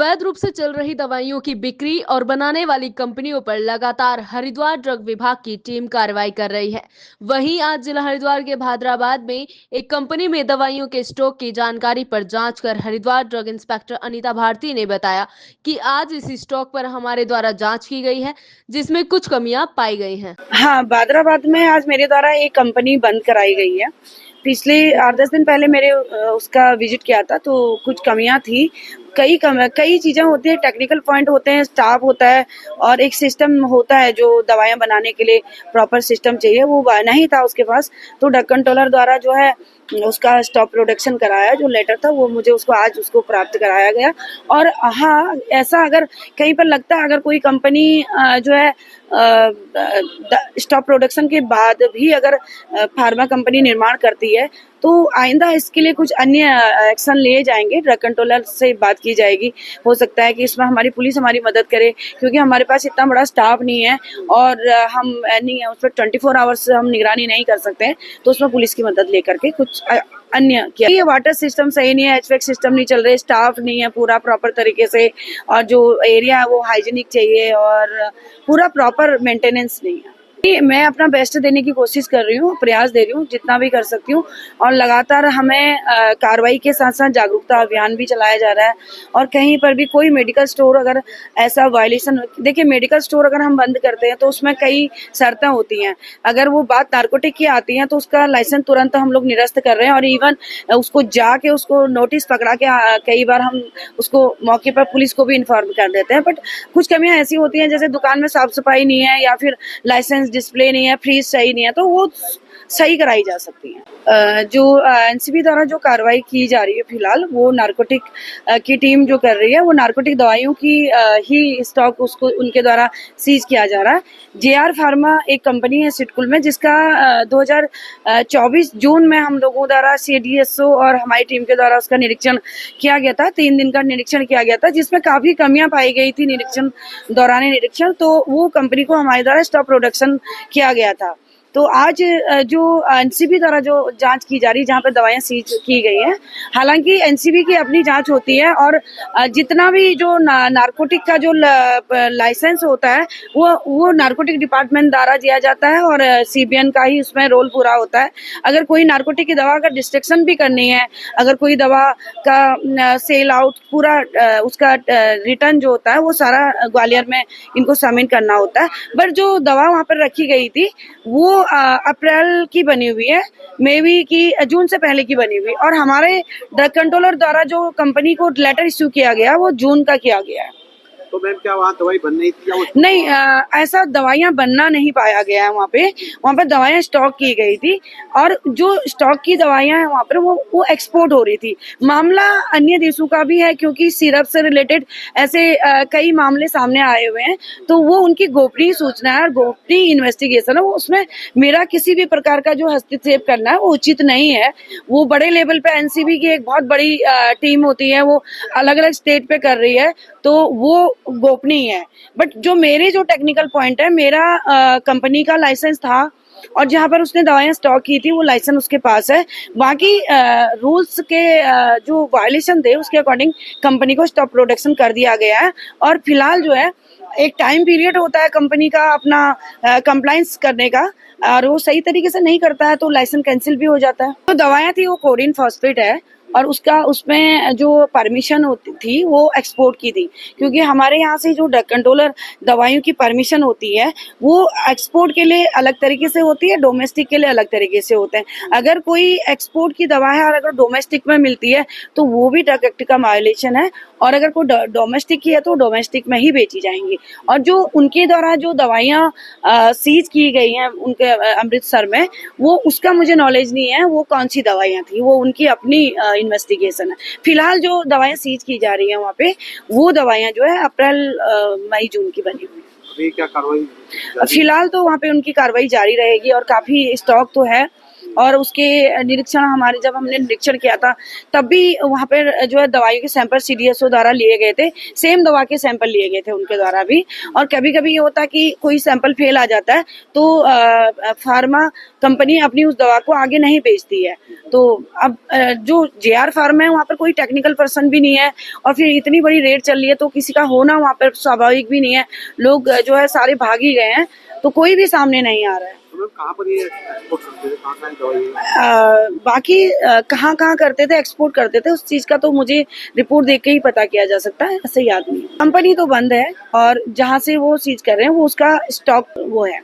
अवैध रूप से चल रही दवाइयों की बिक्री और बनाने वाली कंपनियों पर लगातार हरिद्वार ड्रग विभाग की टीम कार्रवाई कर रही है। वहीं आज जिला हरिद्वार के भादराबाद में एक कंपनी में दवाइयों के स्टॉक की जानकारी पर जांच कर हरिद्वार ड्रग इंस्पेक्टर अनीता भारती ने बताया कि आज इस स्टॉक पर हमारे द्वारा जाँच की गई है, जिसमें कुछ कमियां पाई गई है। हाँ, भादराबाद में आज मेरे द्वारा एक कंपनी बंद कराई गई है। पिछले 8-10 दिन पहले मेरे उसका विजिट किया था, तो कुछ कमियां थी। कई चीजें होती है, टेक्निकल पॉइंट होते हैं, स्टाफ होता है और एक सिस्टम होता है जो दवाइयां बनाने के लिए प्रॉपर सिस्टम चाहिए, वो नहीं था उसके पास। तो ड्रग कंट्रोलर द्वारा जो है उसका स्टॉप प्रोडक्शन कराया, जो लेटर था वो मुझे आज उसको प्राप्त कराया गया। और हाँ, ऐसा अगर कहीं पर लगता है, अगर कोई कंपनी जो है स्टॉप प्रोडक्शन के बाद भी अगर फार्मा कंपनी निर्माण करती है, तो आइंदा इसके लिए कुछ अन्य एक्शन लिए जाएंगे। ड्रग कंट्रोलर से बात की जाएगी। हो सकता है कि इसमें हमारी पुलिस हमारी मदद करे, क्योंकि हमारे पास इतना बड़ा स्टाफ नहीं है और हम नहीं है उस पर 24 आवर्स हम निगरानी नहीं कर सकते हैं। तो उसमें पुलिस की मदद लेकर के कुछ अन्य किया। ये वाटर सिस्टम सही नहीं है, एचवेक सिस्टम नहीं चल रहे, स्टाफ नहीं है पूरा प्रॉपर तरीके से, और जो एरिया है वो हाइजीनिक चाहिए और पूरा प्रॉपर मेंटेनेंस नहीं है। मैं अपना बेस्ट देने की कोशिश कर रही हूँ, प्रयास दे रही हूँ जितना भी कर सकती हूँ। और लगातार हमें कार्रवाई के साथ साथ जागरूकता अभियान भी चलाया जा रहा है। और कहीं पर भी कोई मेडिकल स्टोर अगर ऐसा वायलेशन, देखिए मेडिकल स्टोर अगर हम बंद करते हैं तो उसमें कई शर्तें होती हैं। अगर वो बात नारकोटिक की आती है तो उसका लाइसेंस तुरंत हम लोग निरस्त कर रहे हैं, और इवन उसको जाके उसको नोटिस पकड़ा के कई बार हम उसको मौके पर पुलिस को भी इन्फॉर्म कर देते हैं। बट कुछ कमियां ऐसी होती हैं, जैसे दुकान में साफ सफाई नहीं है या फिर लाइसेंस डिस्प्ले नहीं है, फ्रीज सही नहीं है, तो वो सही कराई जा सकती है। जो एनसीबी द्वारा जो कार्रवाई की जा रही है फिलहाल, वो नारकोटिक की टीम जो कर रही है, वो नारकोटिक दवाइयों की ही स्टॉक उसको उनके द्वारा सीज किया जा रहा है। जेआर फार्मा एक कंपनी है सिडकुल में, जिसका 2024 जून में हम लोगों द्वारा सीडीएसओ और हमारी टीम के द्वारा उसका निरीक्षण किया गया था। 3 दिन का निरीक्षण किया गया था, जिसमें काफी कमियां पाई गई थी दौरान निरीक्षण। तो वो कंपनी को हमारे द्वारा स्टॉप प्रोडक्शन किया गया था। तो आज जो एनसीबी द्वारा जो जांच की जा रही है, जहां पर दवाइयां सीज की गई हैं, हालांकि एनसीबी की अपनी जांच होती है, और जितना भी जो नारकोटिक का जो लाइसेंस होता है वो नारकोटिक डिपार्टमेंट द्वारा दिया जाता है, और सीबीएन का ही उसमें रोल पूरा होता है। अगर कोई नारकोटिक की दवा का डिस्ट्रक्शन भी करनी है, अगर कोई दवा का सेल आउट पूरा उसका रिटर्न जो होता है वो सारा ग्वालियर में इनको शामिल करना होता है। बट जो दवा वहां पर रखी गई थी वो अप्रैल की बनी हुई है, मे बी की जून से पहले की बनी हुई, और हमारे ड्रग कंट्रोलर द्वारा जो कंपनी को लेटर इश्यू किया गया वो जून का किया गया है। तो मैम क्या वहाँ दवाई बन नहीं थी? नहीं, ऐसा दवाइयां बनना नहीं पाया गया है। वहाँ पे दवाइयां स्टॉक की गई थी, और जो स्टॉक की दवाइयां हैं वहाँ पर वो एक्सपोर्ट हो रही थी। मामला अन्य देशों का भी है, क्योंकि सिरप से रिलेटेड ऐसे कई मामले सामने आए हुए हैं। तो वो उनकी गोपनीय सूचना है और गोपनीय इन्वेस्टिगेशन है, वो उसमें मेरा किसी भी प्रकार का जो हस्तक्षेप करना है वो उचित नहीं है। वो बड़े लेवल पे एनसीबी की एक बहुत बड़ी टीम होती है, वो अलग अलग स्टेट पे कर रही है, तो वो गोपनीय है। बट जो मेरे जो टेक्निकल पॉइंट है, मेरा कंपनी का लाइसेंस था, और जहां पर उसने दवाइयां स्टॉक की थी वो लाइसेंस उसके पास है। बाकी रूल्स के जो वायलेशन थे उसके अकॉर्डिंग कंपनी को स्टॉप प्रोडक्शन कर दिया गया है। और फिलहाल जो है एक टाइम पीरियड होता है कंपनी का अपना कंप्लायंस करने का, और वो सही तरीके से नहीं करता है तो लाइसेंस कैंसिल भी हो जाता है। तो दवाइयां थी वो कोडिन फॉस्फेट है, और उसमें जो परमिशन होती थी वो एक्सपोर्ट की थी, क्योंकि हमारे यहाँ से जो ड्रग कंट्रोलर दवाइयों की परमिशन होती है वो एक्सपोर्ट के लिए अलग तरीके से होती है, डोमेस्टिक के लिए अलग तरीके से होते हैं। अगर कोई एक्सपोर्ट की दवा है और अगर डोमेस्टिक में मिलती है तो वो भी ड्रग एक्ट का वायलेशन है, और अगर कोई डोमेस्टिक की है तो डोमेस्टिक में ही बेची जाएंगी। और जो उनके द्वारा जो दवाइयां सीज की गई हैं उनके अमृतसर में, वो उसका मुझे नॉलेज नहीं है वो कौन सी दवाइयां थी, वो उनकी अपनी इन्वेस्टिगेशन है। फिलहाल जो दवाइयां सीज की जा रही हैं वहाँ पे, वो दवाइयां जो है अप्रैल मई जून की बनी हुई है। अभी क्या कार्रवाई? फिलहाल तो वहाँ पे उनकी कार्रवाई जारी रहेगी, और काफी स्टॉक तो है, और उसके निरीक्षण हमारे जब हमने निरीक्षण किया था तब भी वहाँ पर जो है दवाइयों के सैंपल CDSO द्वारा लिए गए थे, सेम दवा के सैंपल लिए गए थे उनके द्वारा भी। और कभी कभी ये होता कि कोई सैंपल फेल आ जाता है तो फार्मा कंपनी अपनी उस दवा को आगे नहीं बेचती है। तो अब जो JR फार्मा है वहाँ पर कोई टेक्निकल पर्सन भी नहीं है और फिर इतनी बड़ी रेड चल रही है तो किसी का होना वहाँ पर स्वाभाविक भी नहीं है। लोग जो है सारे भाग ही गए हैं तो कोई भी सामने नहीं आ रहा है। तो मैम कहाँ पर ये एक्सपोर्ट करते थे, कहाँ दवाई? बाकी कहाँ कहाँ करते थे, एक्सपोर्ट करते थे, उस चीज का तो मुझे रिपोर्ट देख के ही पता किया जा सकता है, ऐसे याद नहीं। कंपनी तो बंद है और जहाँ से वो चीज कर रहे हैं वो उसका स्टॉक वो है।